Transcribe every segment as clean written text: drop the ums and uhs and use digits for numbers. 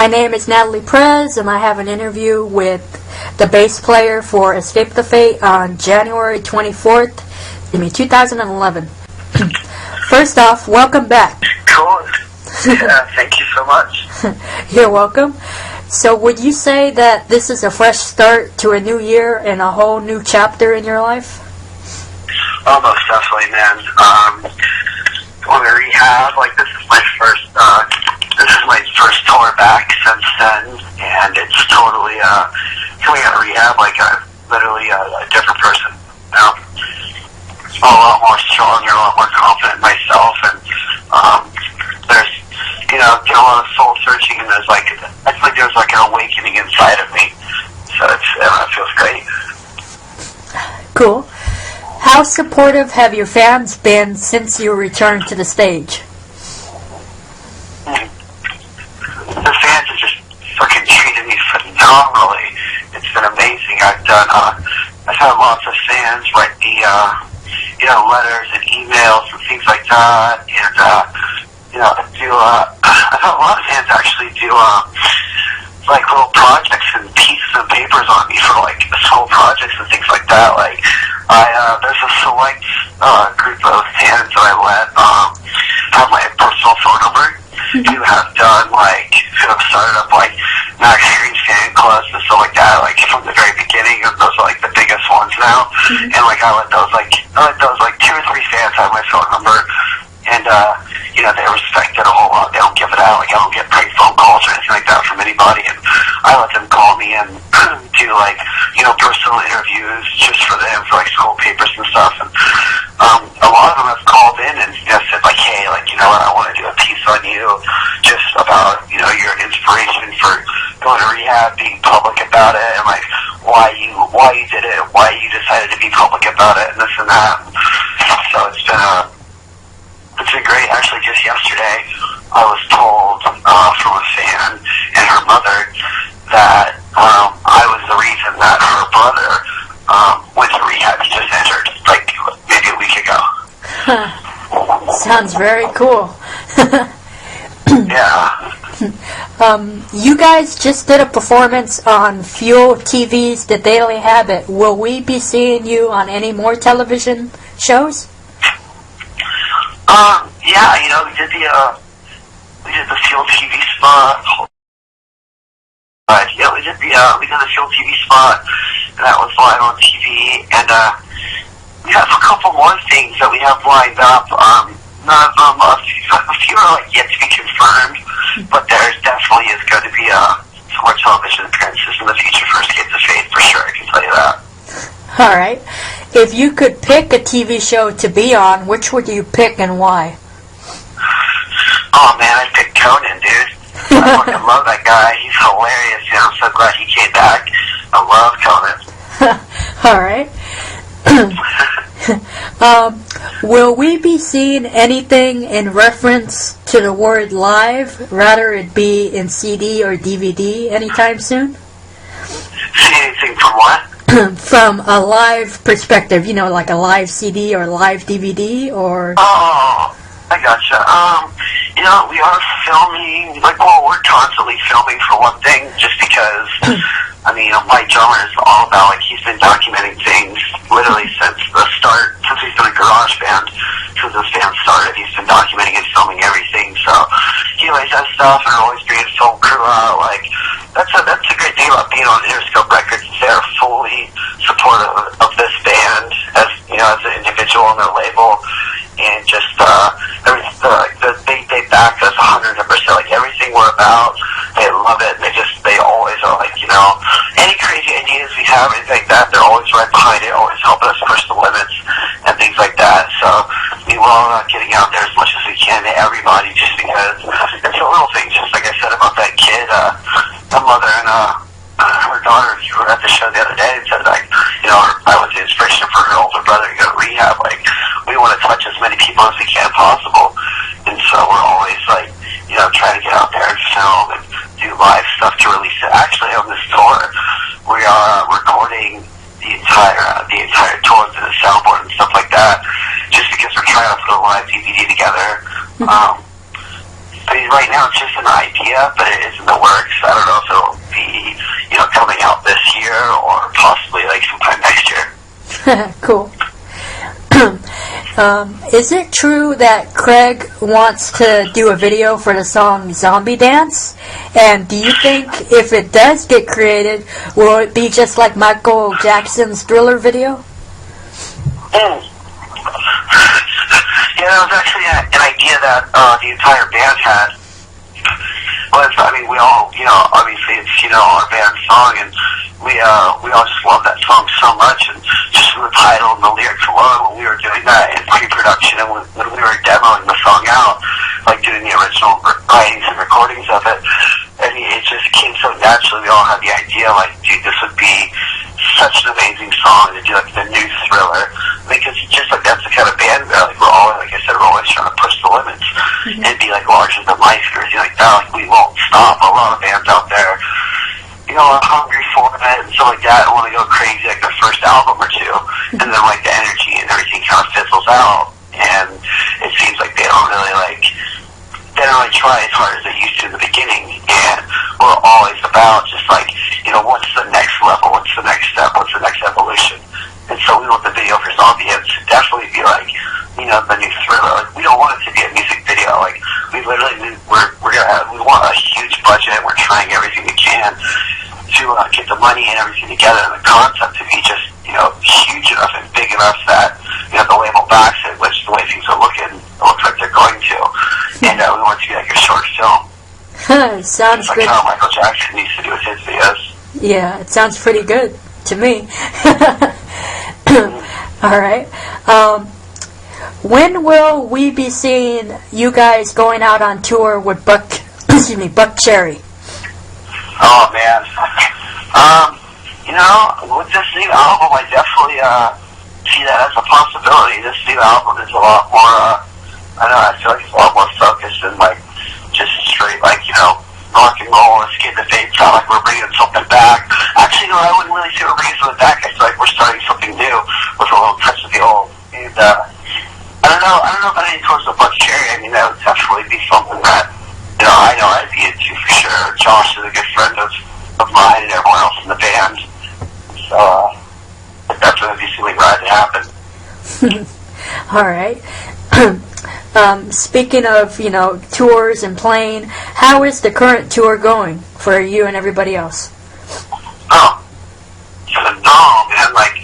My name is Natalie Prez, and I have an interview with the bass player for Escape the Fate on January 24th, 2011. First off, welcome back. Cool. Yeah, thank you so much. You're welcome. So would you say that this is a fresh start to a new year and a whole new chapter in your life? Oh, most definitely, man. Going to rehab, like this is my first tour back since then, and it's totally, coming out of rehab, like I'm literally a different person now. A lot more stronger, a lot more confident in myself, and, there's, doing a lot of soul searching, and there's like, I feel like there's like an awakening inside of me, so it feels great. Cool. How supportive have your fans been since you returned to the stage? The fans have just fucking treated me phenomenally. It's been amazing. I've had lots of fans write me, letters and emails and things like that, and, I've had a lot of fans actually do, like little projects and pieces of papers on me for like school projects and things like that. Like, there's a select, group of fans that I let, have my personal phone number, who have done who have started up like Max Green fan clubs and stuff like that, like from the very beginning, and those are like the biggest ones now. And like I let those 2 or 3 fans have my phone number, and they respect it a whole lot. They don't give it out. Like I don't get prank phone calls or anything like that from anybody, and I let them call me and do personal interviews just for them for like school papers and stuff. And a lot of them have called in and said like, hey, like I want to do a piece on you, just about you're an inspiration for going to rehab, being public about it, and like why you did it, why you decided to be public about it, and this and that. So it's been great. Actually, just yesterday, I was told from a fan and her mother that I was the reason that her brother went to rehab. He just entered like maybe a week ago. Sounds very cool. Yeah. You guys just did a performance on Fuel TV's The Daily Habit. Will we be seeing you on any more television shows? Yeah, we did the Fuel TV spot. We did the Fuel TV spot, and that was live on TV, and we have a couple more things that we have lined up. None of them, a few are like yet to be confirmed, but there definitely is going to be some more television appearances in the future for Escape the Fate, for sure, I can tell you that. Alright. If you could pick a TV show to be on, which would you pick and why? Oh man, I'd pick Conan, dude. I fucking love that guy. He's hilarious. I'm so glad he came back. I love Conan. Alright. Will we be seeing anything in reference to the word live, rather it be in CD or DVD anytime soon? See anything from what? From a live perspective, like a live CD or live DVD, or... Oh, I gotcha. We are filming, we're constantly filming for one thing, just because, my drummer is all about, he's been documenting things literally since the start, since he's been a garage band, since this band started, he's been documenting and filming everything, so he always has stuff, and always bringing film crew out, that's a great thing about being on Interscope Records, they're fully supportive of this band, as an individual on their label, and just, they back us 100%, everything we're about, they love it, they always are any crazy ideas we have, anything like that, they're always right behind it, always helping us push the limits, and things like that, so we will getting out there as much as we can to everybody, just because it's a little thing, just like I said about that kid, the mother and, her daughter, you were at the show the other day and said, I was the inspiration for her older brother to go to rehab. We want to touch as many people as we can possible. And so we're always, trying to get out there and film and do live stuff to release it. Actually, on this tour, we are recording the entire tour to the soundboard and stuff like that, just because we're trying to put a live DVD together. I mean, right now it's just an idea, but it is in the works. I don't know if it'll be, coming out this year or possibly like sometime next year. Cool. Is it true that Craig wants to do a video for the song Zombie Dance? And do you think if it does get created, will it be just like Michael Jackson's Thriller video? Yeah, that was actually an idea that the entire band had. We all, obviously it's, our band song, and we all just love that song so much, and just from the title and the lyrics alone, when we were doing that in pre-production and when we were demoing the song out, like doing the original writings and recordings of it, I mean, it just came so naturally. We all had the idea, like, dude, this would be such an amazing song to do, like, the new Thriller, because just like that's the kind of band we're like, like I said, we're always trying to push the limits and be like larger than life or anything like that. Like, we won't stop. A lot of bands out there, are hungry for it and stuff like that, and want to go crazy like their first album or two, and then like the energy and everything kind of fizzles out, and it seems like they don't really try as hard as they used to in the beginning. And we're always about just like, what's the next level, what's the next step, what's the next evolution. And so we want the video for Zombie Dance to definitely be like, the new Thriller. Like, we don't want it to be a music video. Like, we want a huge budget. We're trying everything we can to get the money and everything together, and the concept to be just, huge enough and big enough that, the label backs it, which the way things are looking, it looks like they're going to. And we want it to be like a short film. Sounds like good. How Michael Jackson needs to do with his videos. Yeah, it sounds pretty good to me. All right. When will we be seeing you guys going out on tour with Buck Cherry? Oh man. With this new album, I definitely see that as a possibility. This new album is a lot more. I feel like it's a lot more focused and like just straight like rock and roll. Let's get the fade sound like we're bringing something back. Actually, I wouldn't really say we're bringing something back. I feel like we're starting something new with a little touch of the old. And I don't know about any towards the Buck Cherry. I mean, that would definitely be something that I know I'd be into for sure. Josh is a good friend of mine and everyone else in the band. So that's going to be something right to happen. All right. Speaking of, tours and playing, how is the current tour going for you and everybody else? Oh, phenomenal, man. Like,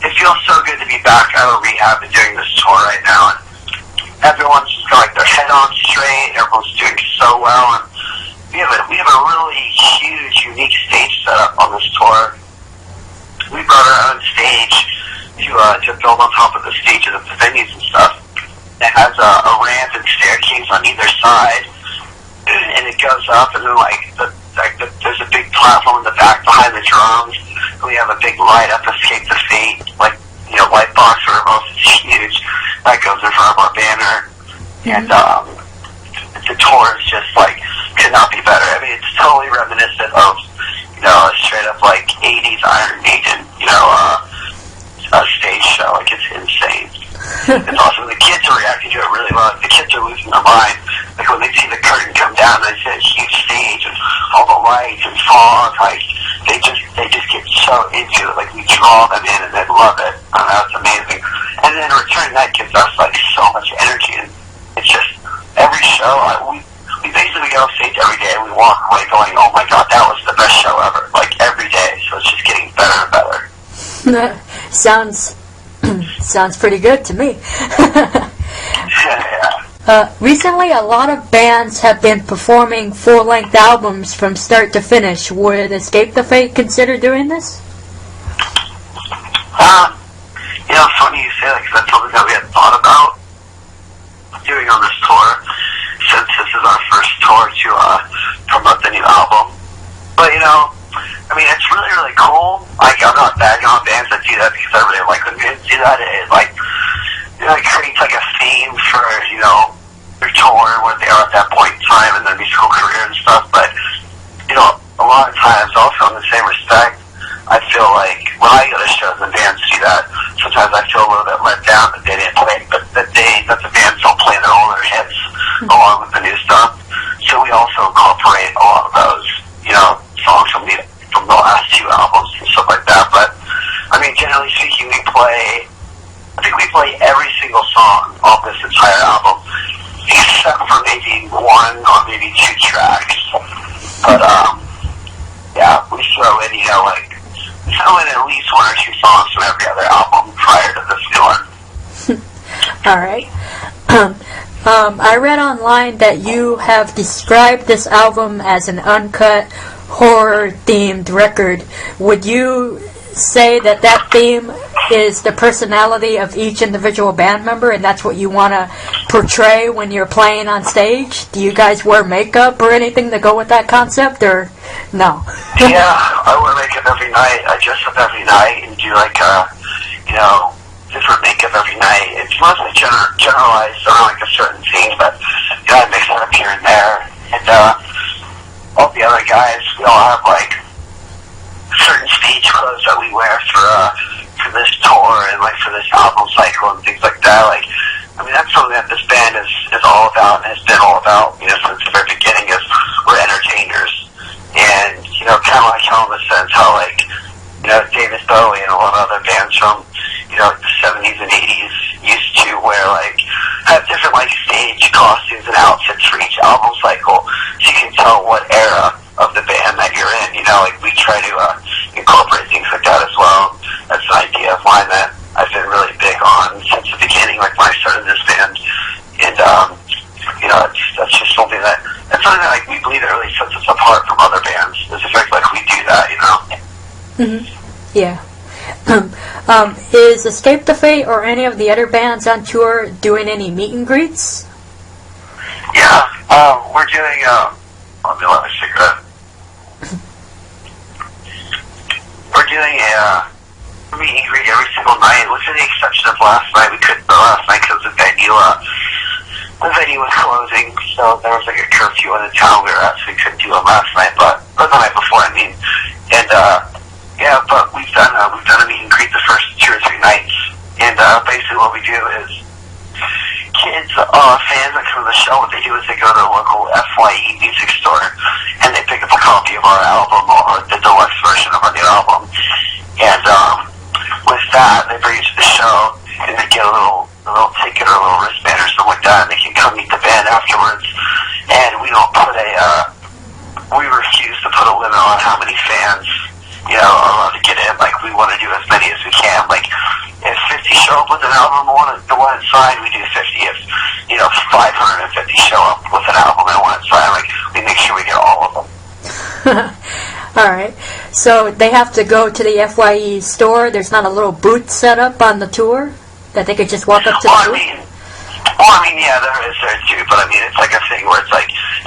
it feels so good to be back out of rehab and doing this tour right now. And everyone's just got like their head on straight. Everyone's doing so well. And we have a really huge, unique stage set up on this tour. We brought our own stage to build on top of the stage of the venues and stuff. It has a ramp and staircase on either side, and it goes up, and then there's a big platform in the back behind the drums. And we have a big light up, Escape the Fate, light box for us. It's huge. That goes in front of our banner, and the tour is just could not be better. I mean, it's totally reminiscent of a straight up 80s Iron Maiden, a stage show. It's insane. It's awesome. The kids are reacting to it really well. The kids are losing their mind. When they see the curtain come down, they see a huge stage and all the lights and fog. They just get so into it. We draw them in and they love it. It's amazing. And then in return, that gives us so much energy. And it's just every show. We basically get off stage every day and we walk away going, "Oh my God, that was the best show ever!" Every day. So it's just getting better and better. Sounds pretty good to me. Yeah. Recently, a lot of bands have been performing full-length albums from start to finish. Would Escape the Fate consider doing this? It's funny you say that because that's something that we had thought about doing on this tour, since this is our first tour to promote the new album. But it's really, really cool. I'm not bagging on bands that do that because I really like when bands do that. It creates a theme for, their tour, where they are at that point in time in their musical career and stuff. But, a lot of times also in the same respect, I feel like when I go to shows and bands do that, sometimes I feel a little bit let down that they didn't play, but that the bands don't play their older hits along with the new stuff. we also incorporate a lot of those, songs from the last two albums and stuff like that. But I mean, generally speaking, I think we play every single song off this entire album, except for maybe one or maybe two tracks. But yeah, we throw in, at least one or two songs from every other album prior to this new one. All right. I read online that you have described this album as an uncut, horror-themed record. Would you say that theme is the personality of each individual band member, and that's what you want to portray when you're playing on stage? Do you guys wear makeup or anything to go with that concept, or no? Yeah, I wear makeup every night. I dress up every night and do different makeup every night. It's mostly generalized around a certain theme, but I mix it up here and there. And all the other guys, we all have certain stage clothes that we wear for this tour and for this album cycle and things like that. I mean, that's something that this band is all about and has been all about, since the very beginning. Is we're entertainers, and kind of like how in the sense how David Bowie and a lot of other bands from the 70s and 80s used to wear have different stage costumes and outfits for each album cycle, so you can tell what era of the band that you're in. We try to incorporate things like that as well. That's an idea of mine that I've been really big on since the beginning, when I started this band. And that's just something that we believe that really sets us apart from other bands. Is the fact we do that, Mm-hmm. Yeah. Is Escape the Fate or any of the other bands on tour doing any meet and greets? Yeah, we're doing, let me light a cigarette. We're doing a meet and greet every single night, with the exception of last night. We couldn't go last night because the venue was closing, so there was a curfew in the town we were at, so we couldn't do it last night, but the night before, and yeah, but we've done a meet and greet the first 2 or 3 nights, and basically what we do is kids, fans that come to the show, what they do is they go to the local FYE music store and they pick up a copy of our album or the deluxe version of our new album, and with that they bring it to the show and they get a little ticket or a little wristband or something like that, and they can come meet the band afterwards. And we refuse to put a limit on how many fans are allowed to get in. We want to do as many as we can. If 50 show up with an album and want it signed, we do 50. If 550 show up with an album and want it signed, we make sure we get all of them. All right. So they have to go to the FYE store. There's not a little booth set up on the tour that they could just walk up to the booth? Yeah, there is there too, but it's a thing where it's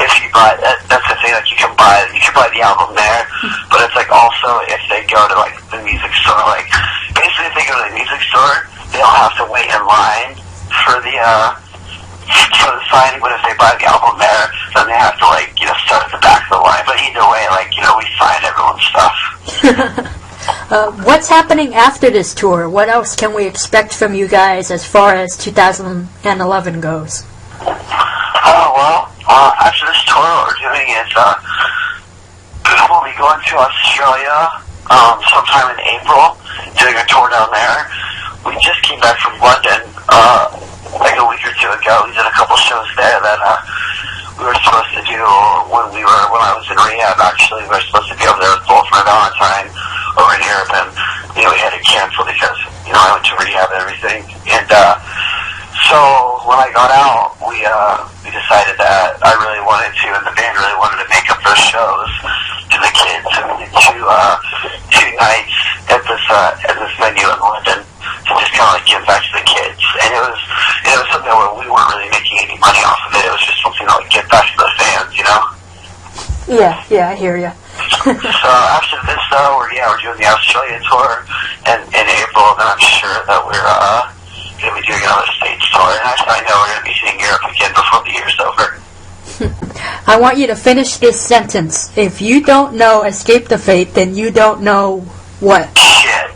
if you buy, that's the thing, you can buy the album there, but it's also if they go to the music store, basically if they go to the music store, they don't have to wait in line for the signing, but if they buy the album there, then they have to start at the back of the line. But either way, we sign everyone's stuff. What's happening after this tour? What else can we expect from you guys as far as 2011 goes? After this tour, what we're doing is we'll be going to Australia sometime in April, doing a tour down there. We just came back from London a week or 2 ago. We did a couple shows there that we were supposed to do when I was in rehab. Actually, we were supposed to be over there with both my Valentine over in Europe, and we had to cancel because I went to rehab and everything. And so when I got out, we decided that I really wanted to, and the band really wanted to make up those shows to the kids. And we did two nights at this venue in London to just kind of give back to the kids. And it was something where we weren't really making any money off of it. It was just something that would give back to the fans, Yeah, I hear you. So after this, though, we're doing the Australia tour in April, and then I'm sure that we're going to be doing another stage tour. And actually, I know we're going to be seeing Europe again before the year's over. I want you to finish this sentence. If you don't know Escape the Fate, then you don't know what? Shit.